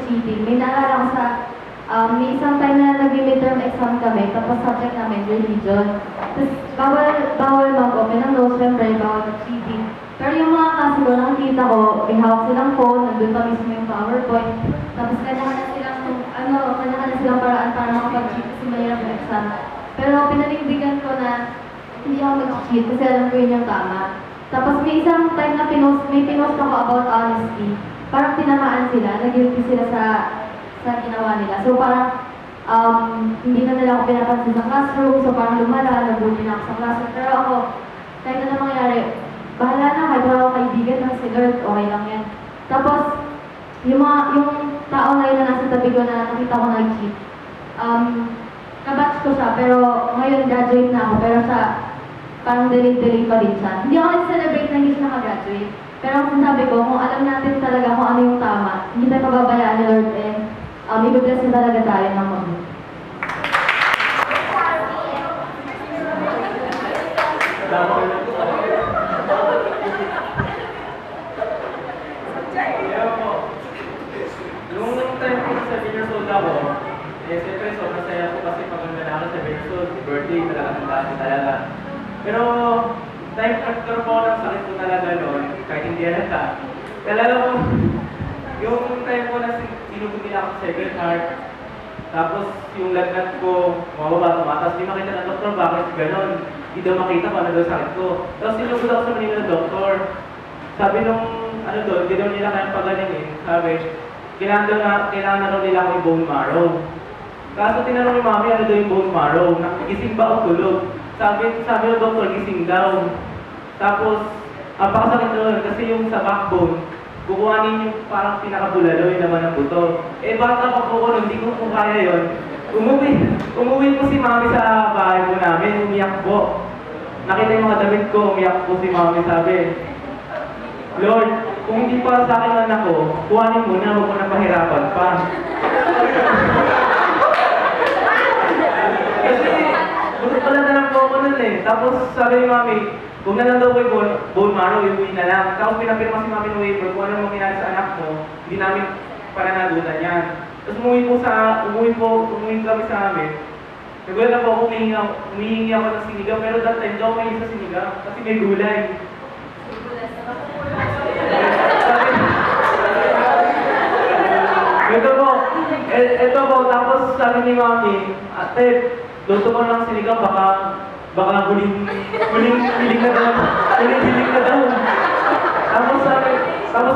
cheating. May naalala ko sa, may isang time na nag-midterm exam kami, tapos subject namin, religion. Tapos bawal mag-open ng notes, syempre, bawal mag-cheating. Pero yung mga klase ko, nakikita ko, may hawak silang phone, nandun pa mismo yung PowerPoint. Tapos kanya-kanya silang paraan para makapag-cheat kasi mahirap yung exam. Pero pinanindigan ko na hindi ako mag-cheat kasi alam ko yun yung tama. Tapos may isang time na may pinost ako about honesty. Parang tinamaan sila, nag-guilty sila sa ginawa nila. So parang hindi na nila ako pinapansin sa classroom, so parang lumala, nag-bully na ako sa classroom. Pero ako, kahit ano mangyari, bahala na, kahit wala ako kaibigan ng si Lord, okay lang yan. Tapos, yung tao ngayon na nasa tabi ko na nakita ko nag-cheat, kabatch ko siya, pero ngayon graduate na ako, pero sa parang delay pa rin siya. Hindi ako nag-celebrate na hindi siya nakagraduate. Pero ang sinasabi ko, kung alam natin talaga kung ano yung tama, hindi tayo pababayaan ni Lord and i-bless na talaga tayo ng mabuti. Nung time ko sa 7 years old ako, siyempre sobrang saya ko kasi pag nanalo sa 7 years old, birthday talaga ng dati talaga. Pero time nagkaroon ko ng sakit ko talaga noon, kahit hindi halata. Talaga ko, yung time ko na sinugot nila ako sa second heart, tapos yung lagnat ko, mababa, tumatas, di makita ng doktor, bakit ganon? Hindi daw makita kung ano daw sakit ko. Tapos sinugot ako sa Manila ng doktor. Sabi nung, ano doon, hindi daw nila kayang pagalingin. Sabi, kailangan na daw nila ako yung bone marrow. Kaso tinanong ni mami, ano daw yung bone marrow? Gising ba o tulog? Sabi ng doktor, gising daw. Tapos, pakasakit doon kasi yung sa backbone, kukuhanin yung parang pinakabulalo yung naman ng buto. Bata pa po ko, hindi ko kaya yun. Umuwi po si mami sa bahay po namin, umiyak po. Nakita yung mga damit ko, umiyak po si mami, sabi, Lord, kung hindi para sa akin ang anak ko, kuhanin mo na, huwag mo na pahirapan pa. Kasi, buto pala na lang po ako nun eh. Tapos sabi ni mami, kung na lang daw ko yung bone marrow, iuwi na lang. Tapos pinapirma si mami ng waiver, kung ano mangyayari sa anak mo, hindi namin pananagutan yan. Tapos umuwi kami sa amin. Nagulat na po ako, humihingi ako ng sinigang, pero that time daw may sa sinigang, kasi may gulay. Ito po, tapos sabi ni mami, ate, luto ko ng sinigang, baka huling hiling na daw. Tapos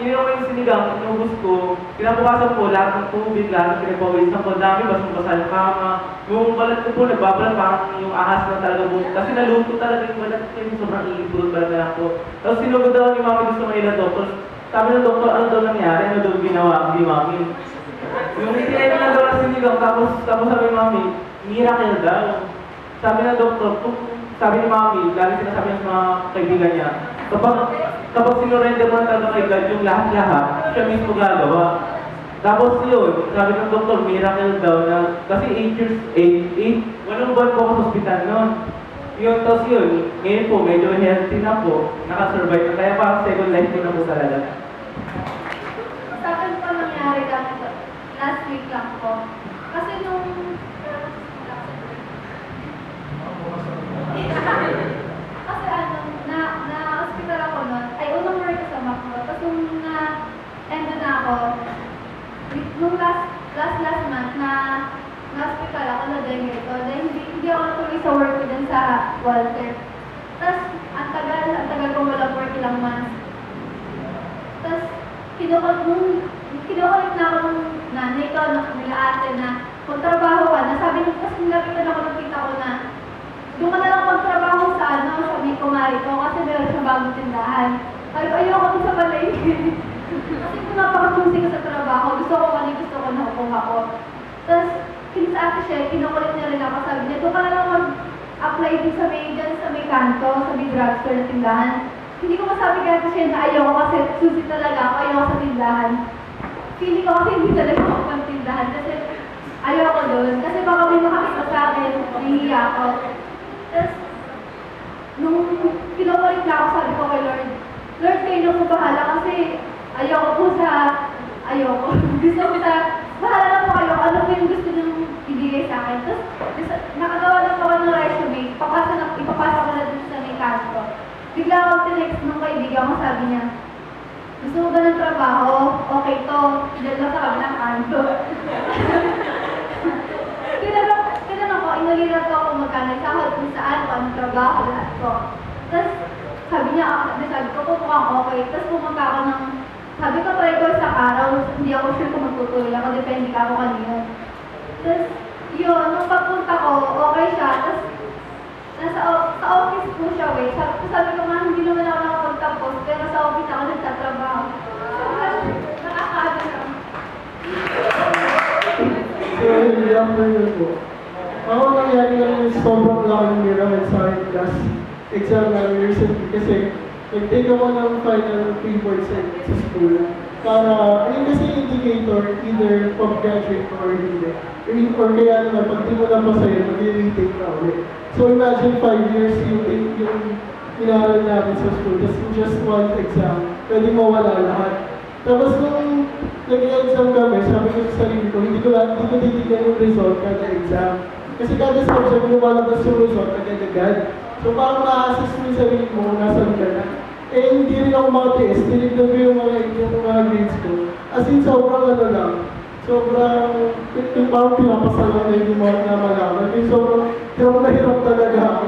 ininom ko yung sinigang, inubos ko, kinabukasan po, lahat ng tubig, lahat ng pinapawisan ko, dami, basang-basa yung kama. Yung balat ko po, nagbabalat, parang yung ahas na talaga po. Kasi naluto talaga yung balat ko, yung sobrang iipurot balat na lang po. Tapos sinugod daw ni mami gusto may ilan doktor. Sabi ng doktor, ano daw nangyari, ano daw ginawa, hindi mami. Yung itinayin na daw ng sinigang, tapos sabi ni mami, miracle daw. Sabi ng doktor, sabi ni mami, lagi sinasabi niya sa mga kaibigan niya, kapag sinurrender mo na talaga kay God yung lahat-lahat, siya mismo gagawa. Tapos yun, sabi ng doktor, miracle daw na, kasi 8 buwan po ako sa hospital noon. Yun, tapos yun, ngayon po, medyo healthy na po, nakasurvive na, kaya parang second life ko na po talaga. Sa akin po nangyari last week lang po. Kasi nung kasi na-hospital ako nun, ay unang work ko sa Macro, tapos nung end na ako, nung last month na-hospital ako na dengue ito, dahil hindi ako natuloy sa work ko dun sa Walter. Tapos, ang tagal ko walang work, ilang months. Tapos, kinukulit na ako ng nanay ko, nila ate na, kung trabaho ka na, sabi niyo, kasi nilapitan ako ng kita ko na, doon ka na lang magtrabaho sa may kumari ko, kasi meron siyang bagong tindahan. Sabi ko, ayoko ko sa palengke. Kasi kung napaka-choosy ko sa trabaho, gusto ko na kukuha ko. Tapos, sa ate siya, kinukulit niya rin ako, sabi niya, doon ka na lang mag-apply din sa may kanto, sa may drugstore na tindahan. Hindi ko masabi kaya siya na ayoko kasi susi talaga ako, ayoko sa tindahan. Feeling ko kasi hindi talaga ako pang tindahan kasi ayoko doon. Kasi baka may makakita sa akin, nahihiya ako. Tapos, nung kinukulit na ako, sabi ko kay Lord, kayo na po bahala kasi ayoko ayoko. Gusto ko sa, bahala na po kayo, ano po yung gusto nyo ibigay sa akin. Tapos, nakagawa na po ako ng resume, ipapasa ko na dun sa may kanto. Bigla ako tinext ng kaibigan ko, sabi niya, gusto mo ba ng trabaho? Okay to, dyan lang sa kabilang kanto. Tinanong ko, inulira ko kung magkano sahod kung saan, kung anong trabaho, lahat ko. Tapos, sabi niya, sabi ko, mukhang okay. Tapos pumunta ako ng, sabi ko, try ko sa araw, hindi ako sure kung magtutuloy ako, depende ka ako kanina. Tapos, yun, nung pagpunta ko, okay siya. Tapos, sa office po siya, eh. Sabi ko nga, hindi naman ako nakapagtapos, pero sa office ako nagtatrabaho. Nakakaano siya. So, hindi after yun po. Ako nangyari lang yung sobrang laki ng mirror sa akin class exam namin recently kasi nag-take ako ng final papers sa school para, ayun kasi indicator either pag-graduate or hindi. Or kaya naman, pag di mo na pa sa'yo, mag-retake na ulit. So imagine 5 years yung inaral namin sa school, tapos in just one exam, pwede mawala lahat. Tapos nung nag-exam kami, sabi ko sa sarili ko, hindi ko titignan yung result kada exam. Kasi kada subject, lumalabas yung result agad-agad. So parang ma-assess mo yung sarili mo, nasan ka na. Eh hindi rin ako makatiis, tinignan ko yung mga grades ko. As in, sobrang ano lang, sobrang, yung parang pinapasalan na yung mga namalaman. Yung sobrang, hirap talaga ako.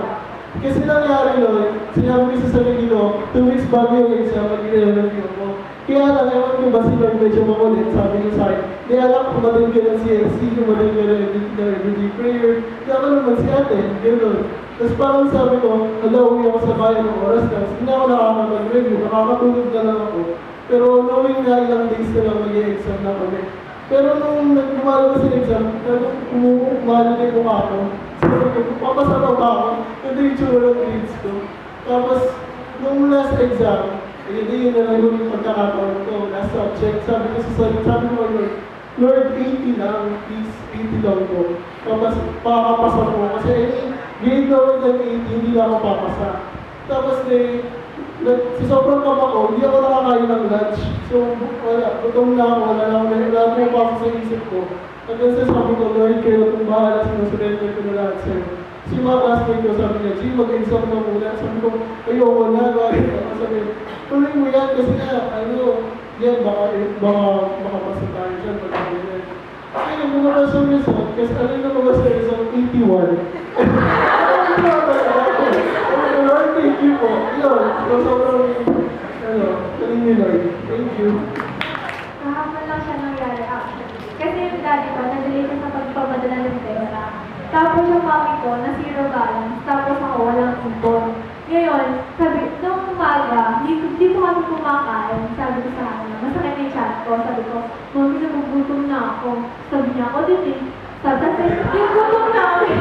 Kasi nangyari nun, sinabi ko sa sarili ko, 2 weeks bago yung exam, mag-review ko. Kaya lang, ewan ko ba si Lord medyo makulit, sabi niya sa akin, di alam kung madal ka ng CLC, kung madal ka ng everyday prayer, kaya ka naman si ate, gano'n. Tapos parang sabi ko, uwi ako sa bayan ng oras na, hindi na ako nakakapag-review, nakakatulog na lang ako. Pero knowing na ilang days na lang mag-exam na kami. Pero nung nagbumalabas sa exam, umano na yung mukha ko. Sabi ko, papasaraw ba ako? Ito yung tsura ng grades ko. Tapos, nung last exam, yun na lang yung pagkakataon ko, last subject. Sabi ko sa sabi ko, Lord, 80 lang, please, 80 lang ko. Tapos, pakakapasa ko. Kasi grade lower than 80, hindi na ako papasa. Tapos, sa sobrang kama ko, hindi ako nakakain ng lunch. So, wala, gutom na ako, wala akong pasok sa isip ko. Hanggang sa sabi ko, Lord, kayo kung bahala, sinusurrender ko na lahat sa'yo. Si mga classmate ko, sabi niya, G, mag-exam na muna. Sabi ko, ayoko na, bakit ako sabi, tuloy mo yan kasi nga, yan, baka pasa tayo dyan, pag-ibig yan. Ayun, lumabas yung result, kasi ano yung lumabas sa result, 81. Lord, thank you po. Yun, so sobrang, galing ni Lord. Thank you. Kahapon lang siya nangyari actually. Kasi yung daddy ko, nadali ko sa pagpapadala ng pera. Tapos yung mami ko, na zero balance. Tapos ako, walang ipon. Ngayon, sabi, nung umaga, di ko kami kumakain. Sabi ko sa kanya, masakit na yung chat ko. Sabi ko, mami, nagugutom na ako. Sabi niya, ako din eh. Sabi, yung gutom namin,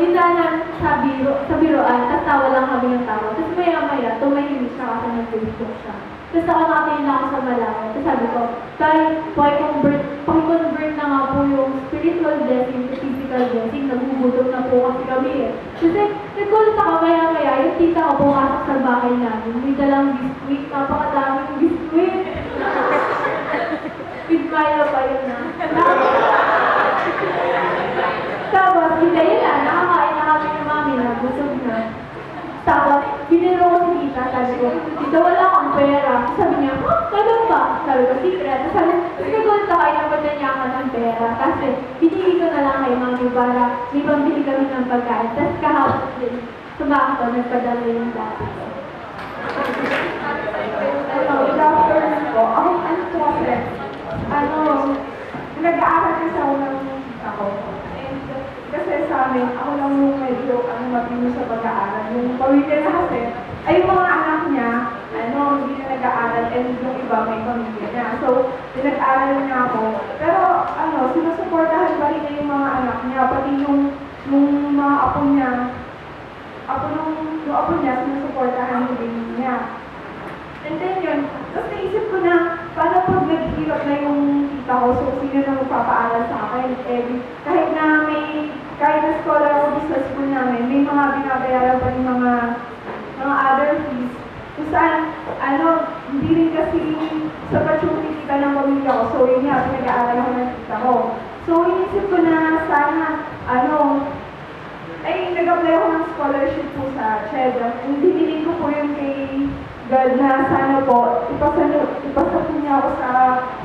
dinaanan sa biroan, tapos tawa lang kami ng tawa. Tapos maya-maya, tumahimik siya kasi nag-Facebook siya. Tapos ako nakatingin na ako sa malawan. Tapos sabi ko, tayo, pakiconvert na nga po yung spiritual blessing to physical blessing. Nagugutom na po kasi kami eh. Kasi nag-call ako maya-maya, yung tita ko pumasok sa bahay namin. May dalang biskuit, napakadaming biskuit. With Milo pa yun na. Tapos, yun na, nakakain na kami ng mami na, busog na. Tapos, biniro ko si tita, sabi ko, tita, wala akong pera. Sabi niya, kailan ba? Sabi ko, secret. Sabi ko, siguro tayo na niya ng pera. Kasi, binili ko na lang kay mami para may pambili kami ng pagkain. Tapos, kahapon din, sumakot ko, nagpadala yung dati ko. Doctor ko, ano po kasi, nag-aaral kasi ako ng tita ko. Kasi sa amin, ako lang yung medyo matino sa pag-aaral. Yung pamilya na kasi, ay yung mga anak niya, hindi na nag-aaral and yung iba may pamilya niya. So, pinag-aaral niya ako. Pero, sinusuportahan pa rin niya yung mga anak niya, pati yung mga apo niya. Yung apo niya, sinusuportahan din niya. And then yun, tapos naisip ko na, paano pag naghihirap na yung tita ko, so sino na magpapaaral sa akin? Kahit na scholar ako sa school namin, may mga binabayaran pa yung mga other fees. Kung saan, hindi rin kasi sapat yung kinikita ng pamilya ko. So, yun nga, pinag-aaral ako ng tita ko. So, inisip ko na sana, nag-apply ako ng scholarship po sa CHED. Hindi ko po yun kay God na sana po, ipasa niya ako sa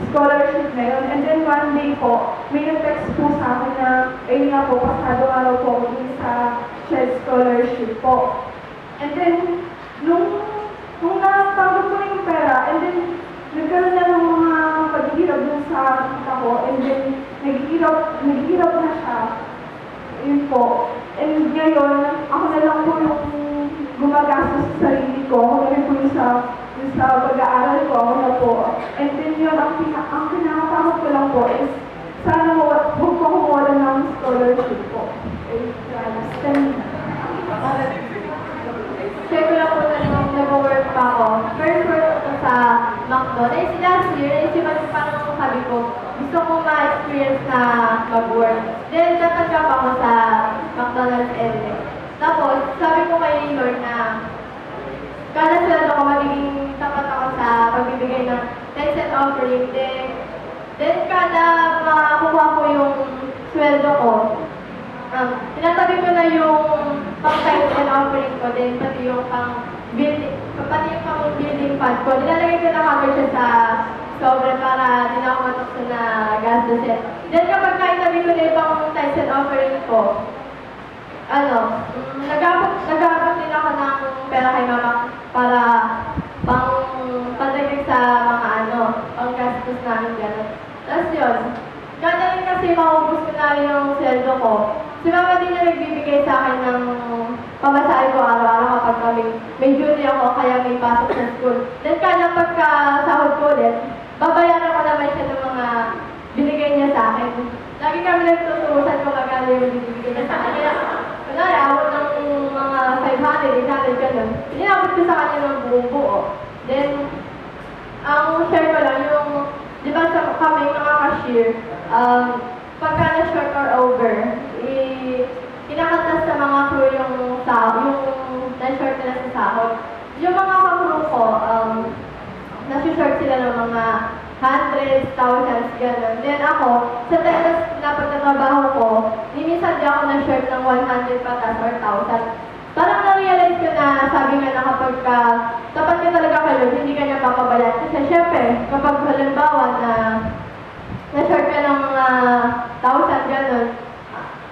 scholarship na yun. And then one day po, may nag-text po sa akin na, ayun nga po, pasado araw po ako dun sa CHED scholarship po. And then, nung natanggap ko na yung pera, and then, nagkaroon na ng mga paghihirap dun sa kita ko, and then, naghihirap na siya. Yun po. And ngayon, ako na lang po yung gumagastos sa sarili ko. Ako na rin po yung sa pag-aaral ko, ako na po. And then yun, ang kinakatakot ko lang po is, sana huwag po ako mawala ng scholarship po. Share ko lang po na nung nag-work pa ako. First work ko sa McDo. Si last year, naisipan ko parang sabi ko, gusto ko ma-experience na mag-work. Then, natanggap ako sa McDonald's LA. Tapos, sabi ko kay Lord na kada sweldo ko, magiging tapat ako sa pagbibigay ng 10 cent offering. Then kada makuha ko yung sweldo ko, tinatabi ko na yung pang-time and offering ko, then pati yung pang-building fund ko. Nilalagay ko na cover siya sa sobra para di na ako matukso na gastusin. Then kapag naitabi ko na yung pang-time and offering ko, nag-aabot din ako ng pera kay mama para pandagdag sa mga pang-gastos namin gano'n. Tapos yun, kada rin kasi maubos ko na yung sweldo ko, si mama din na nagbibigay sa akin ng pamasahe ko araw-araw kapag may duty ako kaya may pasok sa school. Then kada pagkasahod ko ulit, babayaran ko naman siya ng mga binigay niya sa akin. Lagi kami nagtutusan kung magkano yung binibigay niya sa akin. Kaya, kunwari, awat ng mga 500, 800, gano'n. Inabot ko sa kanya ng buong buo. Then, ang share ko lang yung, di ba kami mga cashier, pagka na-short or over, kinakatas sa mga crew yung na-short nila sa sahod. Yung mga ka-crew ko, nasi-short sila ng mga hundreds, thousands, gano'n. Then ako, sa time na pagtatrabaho ko, minsan di ako na-short ng 100 patas or 1,000. Parang na-realize ko na, sabi nga na kapag tapat ka talaga kayo, hindi ka niya papabayad. Kasi syempre, kapag halimbawa na na-short ka ng mga 1,000, gano'n,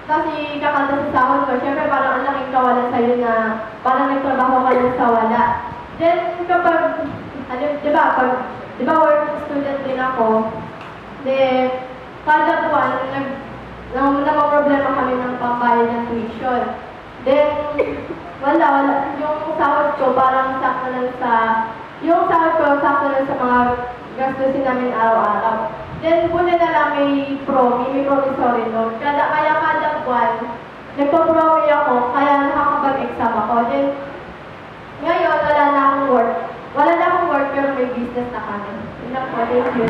tapos ikakanta sa sahod ko, syempre parang ang laking kawalan sa'yo na parang nagtrabaho ka lang sa wala. Then kapag, di ba work student din ako, kada buwan, problema kami ng pambayad ng tuition. Then, wala, yung sahod ko parang sakto lang sa mga gastusin namin araw-araw. Then, buti na lang may promissory note. Kaya kada buwan, nagpo-promi ako, kaya nakakapag-exam ako. Then, ngayon, wala na akong work, pero may business na kami. Yun lang po, thank you.